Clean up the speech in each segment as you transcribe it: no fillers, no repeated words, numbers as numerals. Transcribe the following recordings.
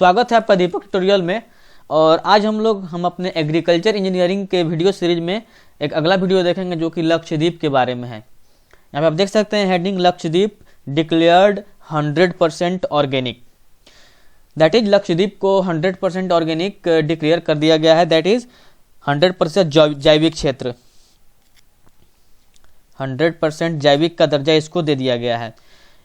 स्वागत है आपका दीपक ट्यूटोरियल में। और आज हम अपने एग्रीकल्चर इंजीनियरिंग के वीडियो सीरीज में एक अगला वीडियो देखेंगे जो कि लक्षद्वीप के बारे में है। यहाँ पे आप देख सकते हैं heading Lakshadweep declared 100% organic. That is Lakshadweep को 100% ऑर्गेनिक डिक्लेयर कर दिया गया है। दैट इज 100% जैविक क्षेत्र, 100% जैविक का दर्जा इसको दे दिया गया है।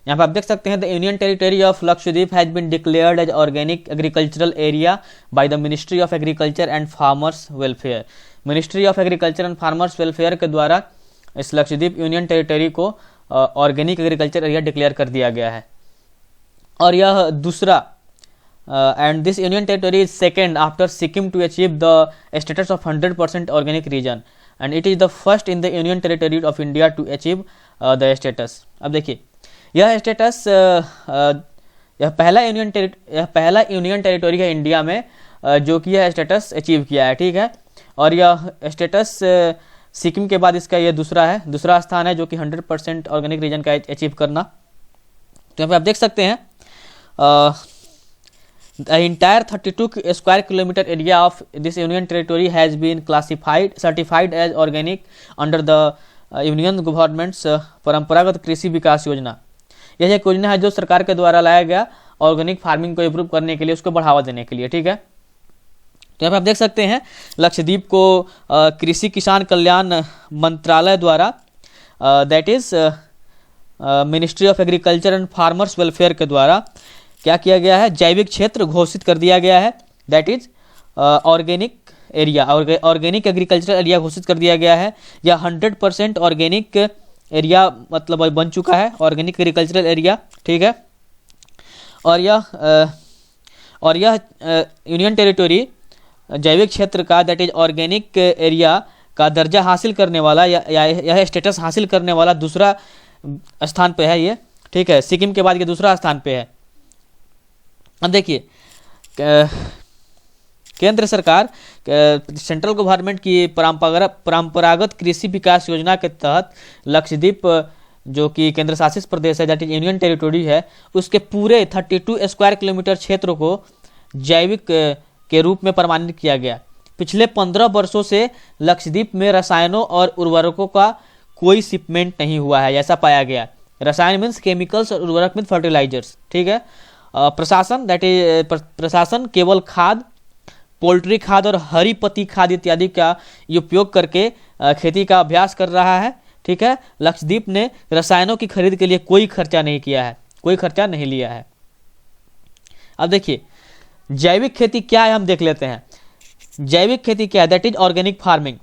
यहाँ पर आप देख सकते हैं the union territory of Lakshadweep has been declared as organic agricultural area by the ministry of agriculture and farmers welfare. Ministry of agriculture and farmers welfare के द्वारा इस लक्षद्वीप यूनियन टेरिटरी को ऑर्गेनिक एग्रीकल्चर एरिया डिक्लेयर कर दिया गया है। और यह दूसरा and this union territory is second after Sikkim to achieve the status of 100% organic region and it is the first in the union territory of India to achieve the status। अब देखिए यह स्टेटस यह पहला union territory है India में जो कि यह स्टेटस अचीव किया है, ठीक है। और यह स्टेटस सिक्किम के बाद इसका यह दूसरा स्थान है जो कि 100% ऑर्गेनिक रीजन का अचीव करना। तो यहाँ पे आप देख सकते हैं the entire 32 square kilometer area of this union territory has been certified as organic under the union government's परंपरागत कृषि विकास योजना। यह एक योजना है जो सरकार के द्वारा लाया गया ऑर्गेनिक फार्मिंग को इम्प्रूव करने के लिए, उसको बढ़ावा देने के लिए, ठीक है। तो यहाँ पे आप देख सकते हैं लक्षद्वीप को कृषि किसान कल्याण मंत्रालय द्वारा that is ministry of agriculture and farmers welfare के द्वारा क्या किया गया है, जैविक क्षेत्र घोषित कर दिया गया है। That is organic area, organic agricultural area घोषित कर दिया गया है। यह 100% ऑर्गेनिक एरिया मतलब बन चुका है, ऑर्गेनिक एग्रीकल्चरल एरिया, ठीक है। और यह यूनियन टेरिटरी जैविक क्षेत्र का दैट इज ऑर्गेनिक एरिया का दर्जा हासिल करने वाला यह स्टेटस हासिल करने वाला दूसरा स्थान पे है ये, ठीक है। सिक्किम के बाद ये दूसरा स्थान पे है। अब देखिए केंद्र सरकार सेंट्रल गवर्नमेंट की परंपरागत कृषि विकास योजना के तहत लक्षद्वीप जो कि केंद्र शासित प्रदेश है दैट इज यूनियन टेरिटरी है, उसके पूरे 32 स्क्वायर किलोमीटर क्षेत्र को जैविक के रूप में प्रमाणित किया गया। पिछले 15 वर्षों से लक्षद्वीप में रसायनों और उर्वरकों का कोई शिपमेंट नहीं हुआ है, ऐसा पाया गया। रसायन मीन्स केमिकल्स और उर्वरक मीन्स फर्टिलाइजर्स, ठीक है। प्रशासन दैट इज प्रशासन केवल खाद, पोल्ट्री खाद और हरी पत्ती खाद इत्यादि का उपयोग करके खेती का अभ्यास कर रहा है, ठीक है। लक्षद्वीप ने रसायनों की खरीद के लिए कोई खर्चा नहीं किया है, कोई खर्चा नहीं लिया है। अब देखिए जैविक खेती क्या है, हम देख लेते हैं। जैविक खेती क्या है, दैट इज ऑर्गेनिक फार्मिंग।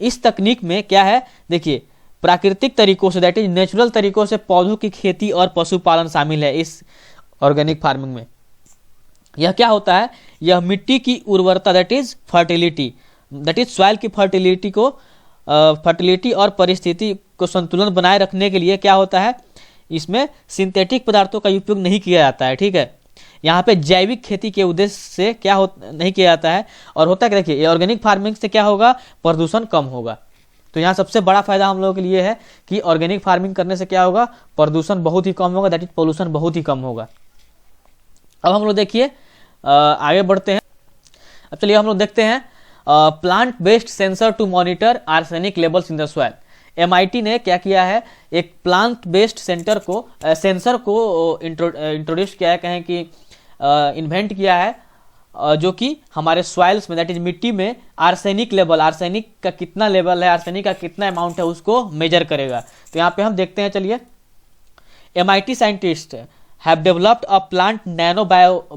इस तकनीक में क्या है, देखिए प्राकृतिक तरीकों से दैट इज नेचुरल तरीकों से पौधों की खेती और पशुपालन शामिल है इस ऑर्गेनिक फार्मिंग में। यह क्या होता है, यह मिट्टी की उर्वरता that is fertility, that is soil की फर्टिलिटी और परिस्थिति को संतुलन बनाए रखने के लिए क्या होता है, इसमें सिंथेटिक पदार्थों का उपयोग नहीं किया जाता है, ठीक है। यहाँ पे जैविक खेती के उद्देश्य से क्या नहीं किया जाता है। और होता है, देखिए ऑर्गेनिक फार्मिंग से क्या होगा, प्रदूषण कम होगा। तो यहाँ सबसे बड़ा फायदा हम लोगों के लिए है कि ऑर्गेनिक फार्मिंग करने से क्या होगा, प्रदूषण बहुत ही कम होगा, दैट इज पोल्यूशन बहुत ही कम होगा। अब हम लोग देखिए आगे बढ़ते हैं। अब चलिए हम लोग देखते हैं plant based sensor to monitor arsenic levels in the soil. MIT ने क्या किया है, एक प्लांट बेस्ड सेंसर को इंट्रोड्यूस किया है, कहें कि इन्वेंट किया है, जो कि हमारे सॉइल्स में दैट इज मिट्टी में आर्सेनिक लेवल, आर्सेनिक का कितना लेवल है, आर्सेनिक का कितना अमाउंट है उसको मेजर करेगा। तो यहाँ पे हम देखते हैं, चलिए MIT scientist have developed a plant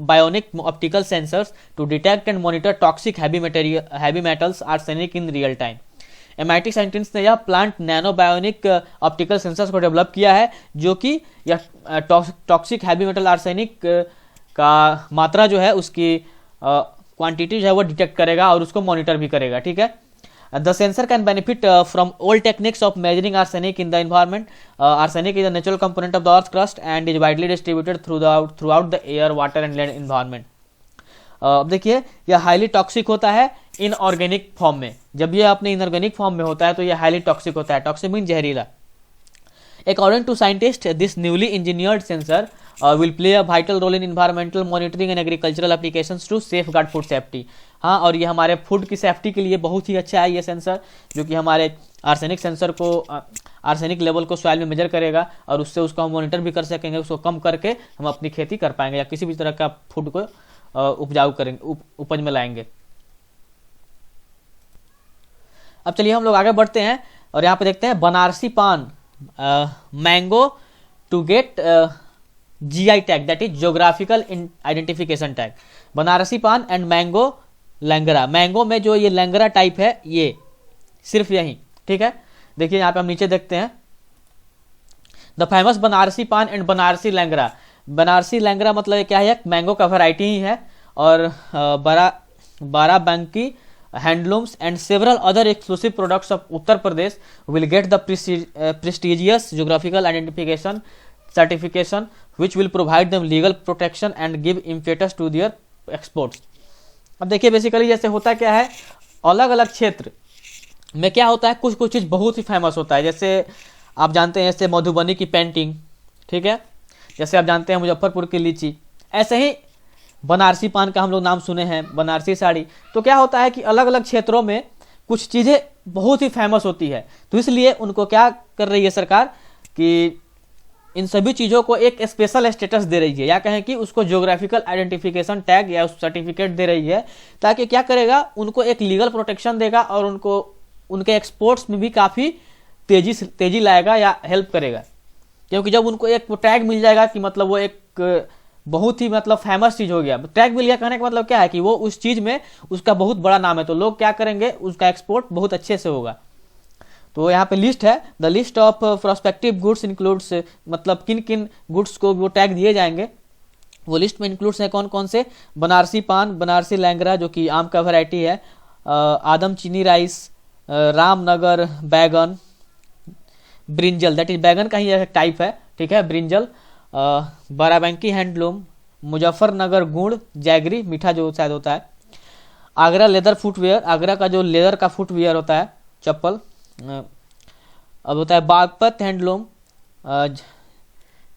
bionic optical sensors to detect and monitor toxic heavy metals arsenic in real time। MIT scientist ने यह plant nano bionic optical sensors को डेवलप किया है जो कि यह टॉक्सिक हैवी मेटल आर्सेनिक का मात्रा जो है उसकी क्वांटिटी जो है वो डिटेक्ट करेगा और उसको मॉनिटर भी करेगा, ठीक है। The sensor can benefit from old techniques of measuring arsenic in the environment। Arsenic is a natural component of the earth's crust and is widely distributed throughout the air, water and land environment। अब देखिए यह highly toxic होता है inorganic form में। जब यह अपने inorganic form में होता है तो यह हाईली टॉक्सिक होता है। टॉक्सिक मीन जहरीला। According to scientists, this newly engineered sensor will play a vital role in environmental monitoring and agricultural applications to safeguard food safety. हाँ, और ये हमारे फूड की सेफ्टी के लिए बहुत ही अच्छा है ये सेंसर, जो कि हमारे आर्सेनिक सेंसर को आर्सेनिक लेवल को सॉइल में मेजर करेगा और उससे उसको हम मॉनिटर भी कर सकेंगे, उसको कम करके हम अपनी खेती कर पाएंगे या किसी भी तरह का फूड को उपजाऊ करेंगे, उपज में लाएंगे। अब चलिए हम लोग आगे बढ़ते हैं और यहाँ पे देखते हैं Banarasi paan mango to get GI tag, that is geographical identification tag. Banarasi paan and mango लैंगरा, mango में जो ये लैंगरा टाइप है ये सिर्फ यही, ठीक है। देखिए यहाँ पे हम नीचे देखते हैं the famous Banarasi paan and Banarasi लैंगरा। Banarasi लैंगरा मतलब क्या है, मैंगो का वैरायटी ही है, और Barabanki handlooms and several other exclusive products of Uttar Pradesh will get the prestigious geographical identification certification which will provide them legal protection and give impetus to their exports। अब देखिए basically जैसे होता क्या है, अलग अलग क्षेत्र में क्या होता है, कुछ कुछ चीज़ बहुत ही फेमस होता है। जैसे आप जानते हैं जैसे मधुबनी की पेंटिंग, ठीक है, जैसे आप जानते हैं मुजफ्फरपुर की लीची, ऐसे ही बनारसी पान का हम लोग नाम सुने हैं, बनारसी साड़ी। तो क्या होता है कि अलग अलग क्षेत्रों में कुछ चीज़ें बहुत ही फेमस होती है, तो इसलिए उनको क्या कर रही है सरकार कि इन सभी चीज़ों को एक स्पेशल स्टेटस दे रही है, या कहें कि उसको ज्योग्राफिकल आइडेंटिफिकेशन टैग या सर्टिफिकेट दे रही है, ताकि क्या करेगा, उनको एक लीगल प्रोटेक्शन देगा और उनको उनके एक्सपोर्ट्स में भी काफ़ी तेजी लाएगा या हेल्प करेगा। क्योंकि जब उनको एक टैग मिल जाएगा कि मतलब वो एक बहुत ही मतलब फेमस चीज़ हो गया, टैग मिल गया, कहने का मतलब क्या है कि वो उस चीज़ में उसका बहुत बड़ा नाम है, तो लोग क्या करेंगे, उसका एक्सपोर्ट बहुत अच्छे से होगा। तो यहाँ पे लिस्ट है, the list of prospective goods includes, मतलब किन किन गुड्स को वो टैग दिए जाएंगे, वो लिस्ट में इंक्लूड्स है कौन कौन से, बनारसी पान, बनारसी लैंगरा जो कि आम का वैरायटी है, आदम चीनी राइस, रामनगर बैगन, ब्रिंजल दैट इज बैगन का ही एक टाइप है, ठीक है, ब्रिंजल, बाराबंकी हैंडलूम, मुजफ्फरनगर गुड़, जैगरी मीठा जो शायद होता है, आगरा लेदर फुटवेयर, आगरा का जो लेदर का फुटवेयर होता है, चप्पल, अब होता है बागपत हैंडलूम,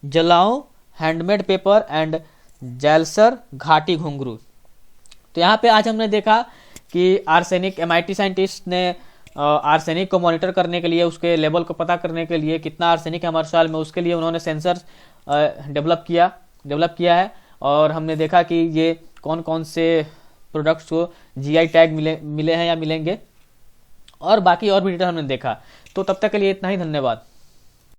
जलाओ हैंडमेड पेपर एंड जैलसर घाटी घुंघरू। तो यहाँ पे आज हमने देखा कि आर्सेनिक, MIT साइंटिस्ट ने आर्सेनिक को मॉनिटर करने के लिए, उसके लेवल को पता करने के लिए कितना आर्सेनिक है हमारे सॉइल में, उसके लिए उन्होंने सेंसर डेवलप किया है, और हमने देखा कि ये कौन कौन से प्रोडक्ट्स को GI टैग मिले हैं या मिलेंगे, और बाकी और भी डिटेल हमने देखा। तो तब तक के लिए इतना ही, धन्यवाद।